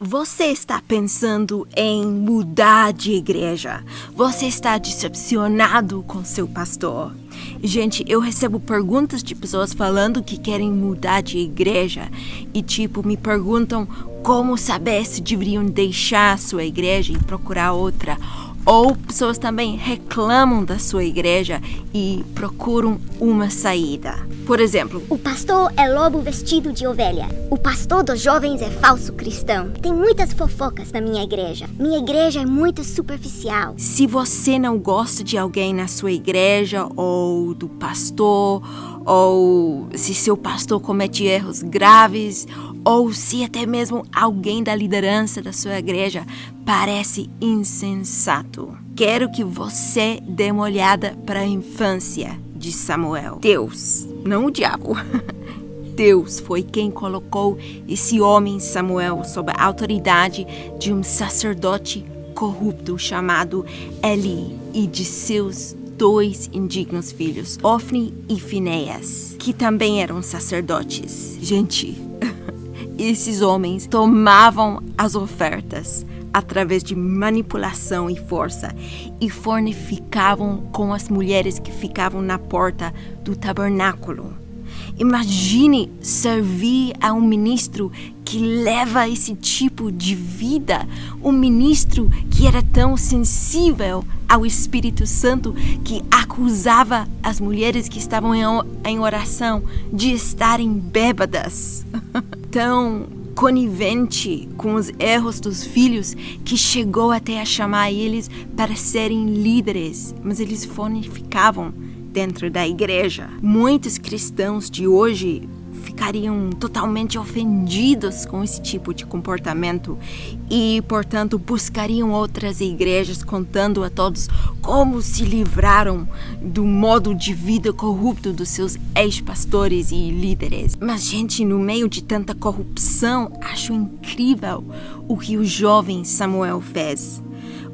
Você está pensando em mudar de igreja? Você está decepcionado com seu pastor? Gente, eu recebo perguntas de pessoas falando que querem mudar de igreja e me perguntam como saber se deveriam deixar a sua igreja e procurar outra. Ou pessoas também reclamam da sua igreja e procuram uma saída. Por exemplo, o pastor é lobo vestido de ovelha. O pastor dos jovens é falso cristão. Tem muitas fofocas na minha igreja. Minha igreja é muito superficial. Se você não gosta de alguém na sua igreja ou do pastor, ou se seu pastor comete erros graves, ou se até mesmo alguém da liderança da sua igreja parece insensato, quero que você dê uma olhada para a infância de Samuel. Deus, não o diabo. Deus foi quem colocou esse homem Samuel sob a autoridade de um sacerdote corrupto chamado Eli e de seus 2 indignos filhos, Ofni e Finéias, que também eram sacerdotes. Gente, esses homens tomavam as ofertas através de manipulação e força e fornicavam com as mulheres que ficavam na porta do tabernáculo. Imagine servir a um ministro que leva esse tipo de vida, um ministro que era tão sensível ao Espírito Santo que acusava as mulheres que estavam em oração de estarem bêbadas. Tão conivente com os erros dos filhos que chegou até a chamar eles para serem líderes, mas eles fornicavam dentro da igreja. Muitos cristãos de hoje ficariam totalmente ofendidos com esse tipo de comportamento e, portanto, buscariam outras igrejas contando a todos como se livraram do modo de vida corrupto dos seus ex-pastores e líderes. Mas, gente, no meio de tanta corrupção, acho incrível o que o jovem Samuel fez.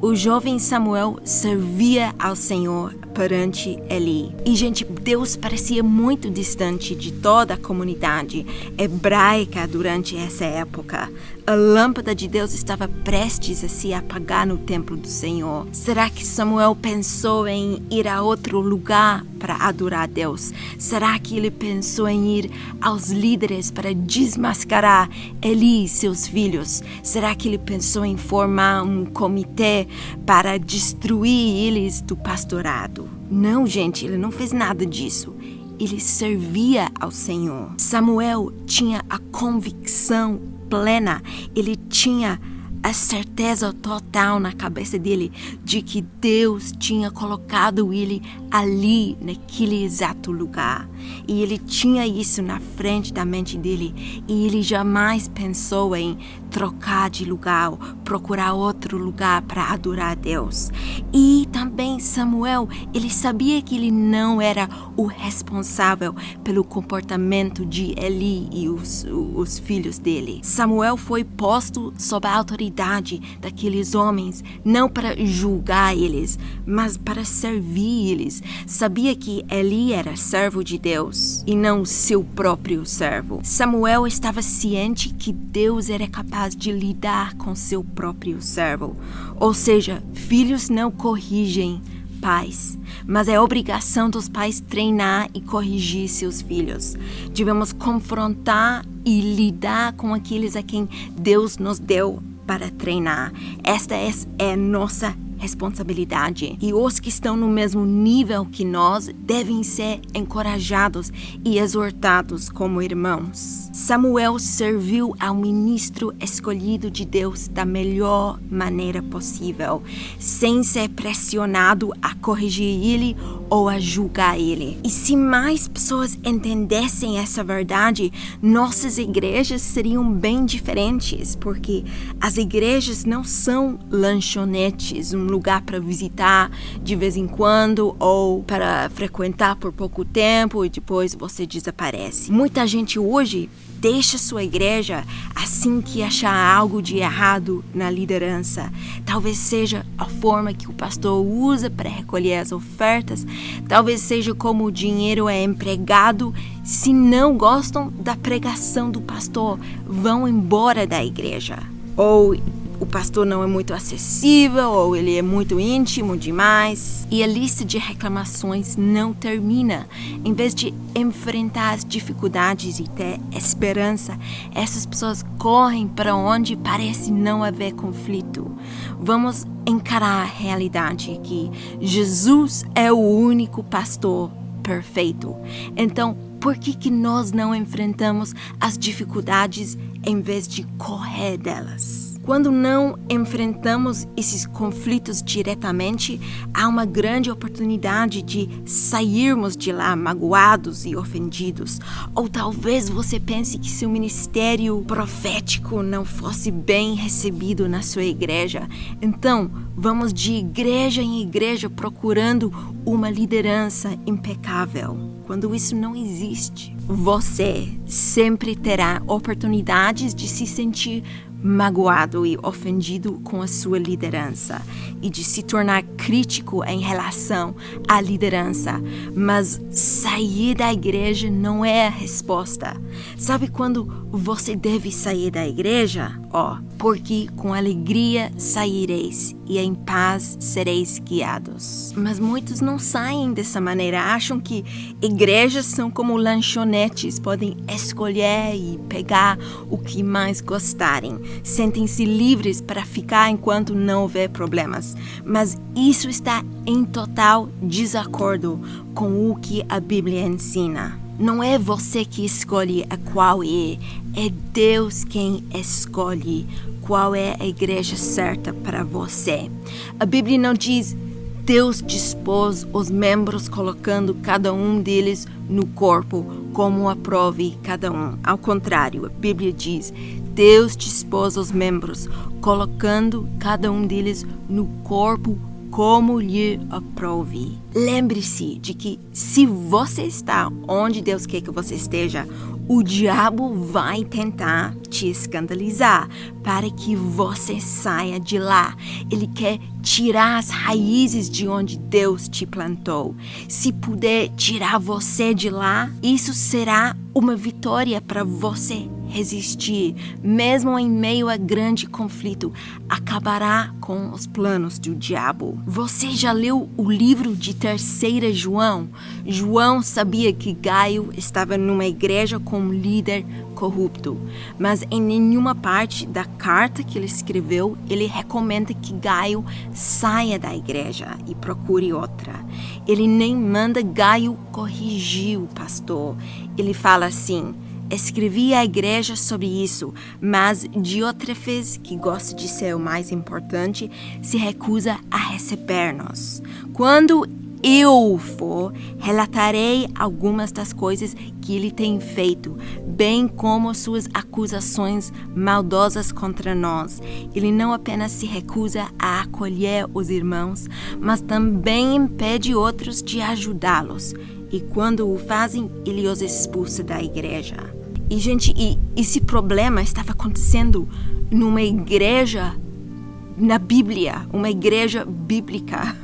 O jovem Samuel servia ao Senhor perante Eli. E, gente, Deus parecia muito distante de toda a comunidade hebraica durante essa época. A lâmpada de Deus estava prestes a se apagar no templo do Senhor. Será que Samuel pensou em ir a outro lugar para adorar a Deus? Será que ele pensou em ir aos líderes para desmascarar Eli e seus filhos? Será que ele pensou em formar um comitê para destruir eles do pastorado? Não, gente, ele não fez nada disso. Ele servia ao Senhor. Samuel tinha a convicção plena, ele tinha a certeza total na cabeça dele de que Deus tinha colocado ele ali, naquele exato lugar. E ele tinha isso na frente da mente dele. E ele jamais pensou em trocar de lugar, ou procurar outro lugar para adorar a Deus. E também Samuel, ele sabia que ele não era o responsável pelo comportamento de Eli e os filhos dele. Samuel foi posto sob a autoridade daqueles homens, não para julgar eles, mas para servir eles. Sabia que Eli era servo de Deus e não seu próprio servo. Samuel estava ciente que Deus era capaz de lidar com seu próprio servo. Ou seja, filhos não corrigem pais, mas é obrigação dos pais treinar e corrigir seus filhos. Devemos confrontar e lidar com aqueles a quem Deus nos deu para treinar. Esta é nossa responsabilidade. E os que estão no mesmo nível que nós devem ser encorajados e exortados como irmãos. Samuel serviu ao ministro escolhido de Deus da melhor maneira possível, sem ser pressionado a corrigir ele ou a julgar ele. E se mais pessoas entendessem essa verdade, nossas igrejas seriam bem diferentes, porque as igrejas não são lanchonetes, um lugar para visitar de vez em quando ou para frequentar por pouco tempo e depois você desaparece. Muita gente hoje deixa sua igreja assim que achar algo de errado na liderança. Talvez seja a forma que o pastor usa para recolher as ofertas, talvez seja como o dinheiro é empregado. Se não gostam da pregação do pastor, vão embora da igreja. ou o pastor não é muito acessível, ou ele é muito íntimo demais. E a lista de reclamações não termina. Em vez de enfrentar as dificuldades e ter esperança, essas pessoas correm para onde parece não haver conflito. Vamos encarar a realidade que Jesus é o único pastor perfeito. Então, por que nós não enfrentamos as dificuldades em vez de correr delas? Quando não enfrentamos esses conflitos diretamente, há uma grande oportunidade de sairmos de lá magoados e ofendidos. Ou talvez você pense que seu ministério profético não fosse bem recebido na sua igreja. Então, vamos de igreja em igreja procurando uma liderança impecável. Quando isso não existe, você sempre terá oportunidades de se sentir magoado e ofendido com a sua liderança e de se tornar crítico em relação à liderança. Mas sair da igreja não é a resposta. Sabe quando você deve sair da igreja? Porque com alegria saireis e em paz sereis guiados. Mas muitos não saem dessa maneira. Acham que igrejas são como lanchonetes, podem escolher e pegar o que mais gostarem. Sentem-se livres para ficar enquanto não houver problemas. Mas isso está em total desacordo com o que a Bíblia ensina. Não é você que escolhe a qual é Deus quem escolhe qual é a igreja certa para você. A Bíblia não diz Deus dispôs os membros colocando cada um deles no corpo como aprove cada um. Ao contrário, a Bíblia diz Deus dispôs os membros colocando cada um deles no corpo como lhe aprove. Lembre-se de que se você está onde Deus quer que você esteja, o diabo vai tentar te escandalizar para que você saia de lá. Ele quer tirar as raízes de onde Deus te plantou. Se puder tirar você de lá, isso será uma vitória para você resistir, mesmo em meio a grande conflito, acabará com os planos do diabo. Você já leu o livro de 3 João? João sabia que Gaio estava numa igreja com um líder corrupto, mas em nenhuma parte da carta que ele escreveu, ele recomenda que Gaio saia da igreja e procure outra. Ele nem manda Gaio corrigir o pastor. Ele fala assim: escrevi à igreja sobre isso, mas Diótrefes, que gosta de ser o mais importante, se recusa a receber-nos. Quando eu for, relatarei algumas das coisas que ele tem feito, bem como suas acusações maldosas contra nós. Ele não apenas se recusa a acolher os irmãos, mas também impede outros de ajudá-los. E quando o fazem, ele os expulsa da igreja. E, gente, esse problema estava acontecendo numa igreja na Bíblia, uma igreja bíblica.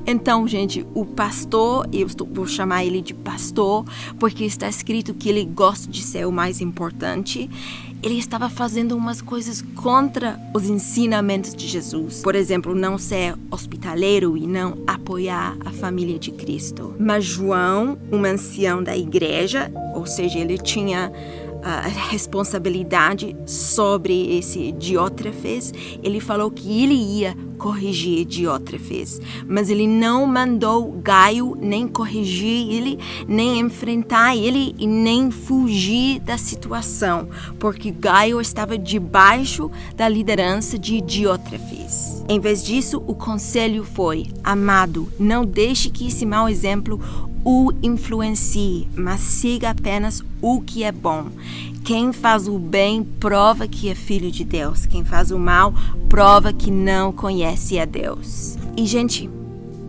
Então, gente, o pastor, vou chamar ele de pastor, porque está escrito que ele gosta de ser o mais importante. Ele estava fazendo umas coisas contra os ensinamentos de Jesus. Por exemplo, não ser hospitaleiro e não apoiar a família de Cristo. Mas João, um ancião da igreja, ou seja, ele tinha a responsabilidade sobre esse Diótrefes, ele falou que ele ia corrigir Diótrefes, mas ele não mandou Gaio nem corrigir ele, nem enfrentar ele e nem fugir da situação, porque Gaio estava debaixo da liderança de Diótrefes. Em vez disso, o conselho foi: amado, não deixe que esse mau exemplo o influencie, mas siga apenas o que é bom. Quem faz o bem prova que é filho de Deus. Quem faz o mal prova que não conhece a Deus. E, gente,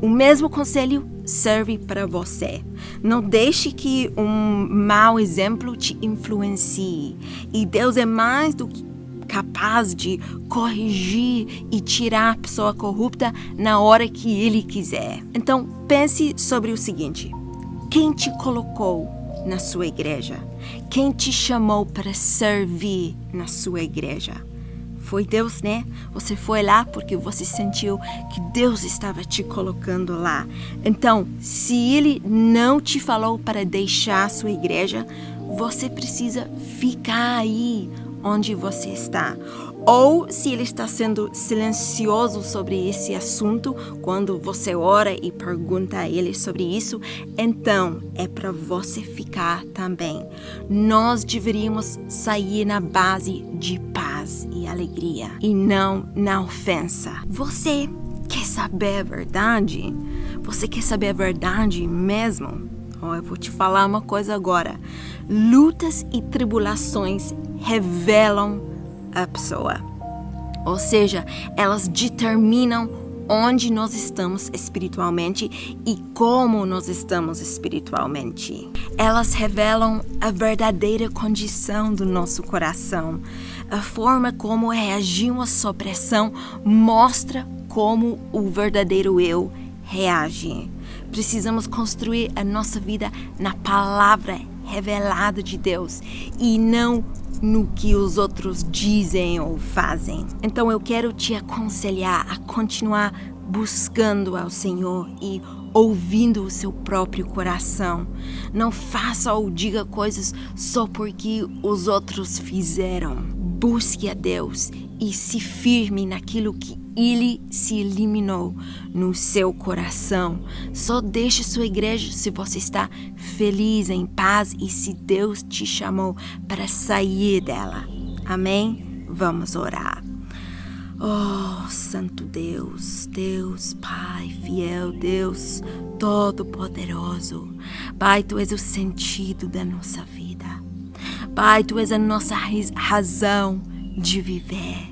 o mesmo conselho serve para você. Não deixe que um mau exemplo te influencie. E Deus é mais do que capaz de corrigir e tirar a pessoa corrupta na hora que Ele quiser. Então, pense sobre o seguinte: quem te colocou na sua igreja? Quem te chamou para servir na sua igreja? Foi Deus, né? Você foi lá porque você sentiu que Deus estava te colocando lá. Então, se Ele não te falou para deixar a sua igreja, você precisa ficar aí onde você está. Ou se Ele está sendo silencioso sobre esse assunto, quando você ora e pergunta a Ele sobre isso, então é para você ficar também. Nós deveríamos sair na base de paz e alegria, e não na ofensa. Você quer saber a verdade? Você quer saber a verdade mesmo? Eu vou te falar uma coisa agora. Lutas e tribulações revelam a pessoa. Ou seja, elas determinam onde nós estamos espiritualmente e como nós estamos espiritualmente. Elas revelam a verdadeira condição do nosso coração. A forma como reagimos à pressão mostra como o verdadeiro eu reage. Precisamos construir a nossa vida na palavra revelada de Deus e não no que os outros dizem ou fazem. Então eu quero te aconselhar a continuar buscando ao Senhor e ouvindo o seu próprio coração. Não faça ou diga coisas só porque os outros fizeram. Busque a Deus e se firme naquilo que Ele se eliminou no seu coração. Só deixe sua igreja se você está feliz, em paz e se Deus te chamou para sair dela. Amém? Vamos orar. Oh, Santo Deus, Deus Pai fiel, Deus Todo-Poderoso. Pai, Tu és o sentido da nossa vida. Pai, Tu és a nossa razão de viver.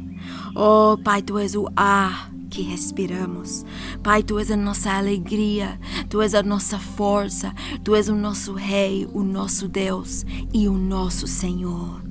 Oh, Pai, Tu és o ar que respiramos. Pai, Tu és a nossa alegria, Tu és a nossa força, Tu és o nosso Rei, o nosso Deus e o nosso Senhor.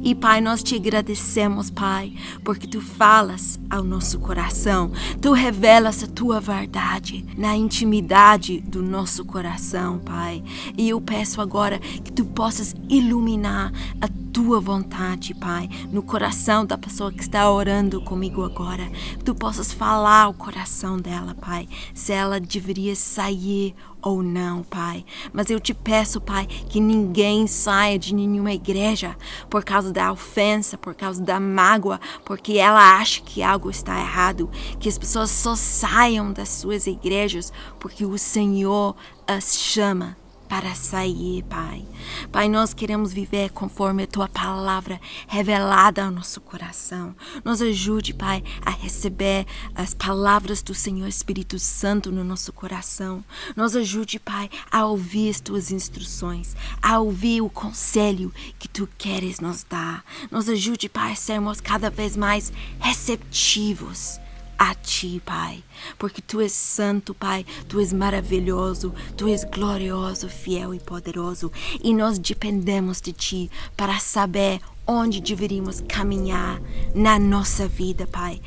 E Pai, nós te agradecemos, Pai, porque Tu falas ao nosso coração. Tu revelas a Tua verdade na intimidade do nosso coração, Pai. E eu peço agora que Tu possas iluminar a Tua vontade, Pai, no coração da pessoa que está orando comigo agora. Que Tu possas falar ao coração dela, Pai, se ela deveria sair ou não, Pai. Mas eu te peço, Pai, que ninguém saia de nenhuma igreja por causa da ofensa, por causa da mágoa, porque ela acha que algo está errado. Que as pessoas só saiam das suas igrejas porque o Senhor as chama para sair, Pai. Pai, nós queremos viver conforme a Tua palavra revelada ao nosso coração. Nos ajude, Pai, a receber as palavras do Senhor Espírito Santo no nosso coração. Nos ajude, Pai, a ouvir as Tuas instruções, a ouvir o conselho que Tu queres nos dar. Nos ajude, Pai, a sermos cada vez mais receptivos a Ti, Pai, porque Tu és santo, Pai, Tu és maravilhoso, Tu és glorioso, fiel e poderoso, e nós dependemos de Ti para saber onde deveríamos caminhar na nossa vida, Pai.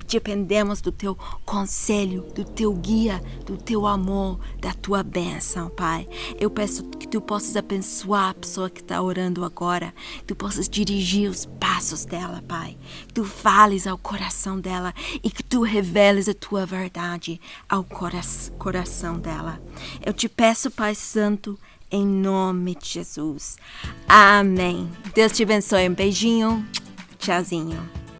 Dependemos do Teu conselho, do Teu guia, do Teu amor, da Tua bênção, Pai. Eu peço que Tu possas abençoar a pessoa que está orando agora, que Tu possas dirigir os passos dela, Pai. Que Tu fales ao coração dela e que Tu reveles a Tua verdade ao coração dela. Eu te peço, Pai Santo, em nome de Jesus. Amém. Deus te abençoe. Um beijinho. Tchauzinho.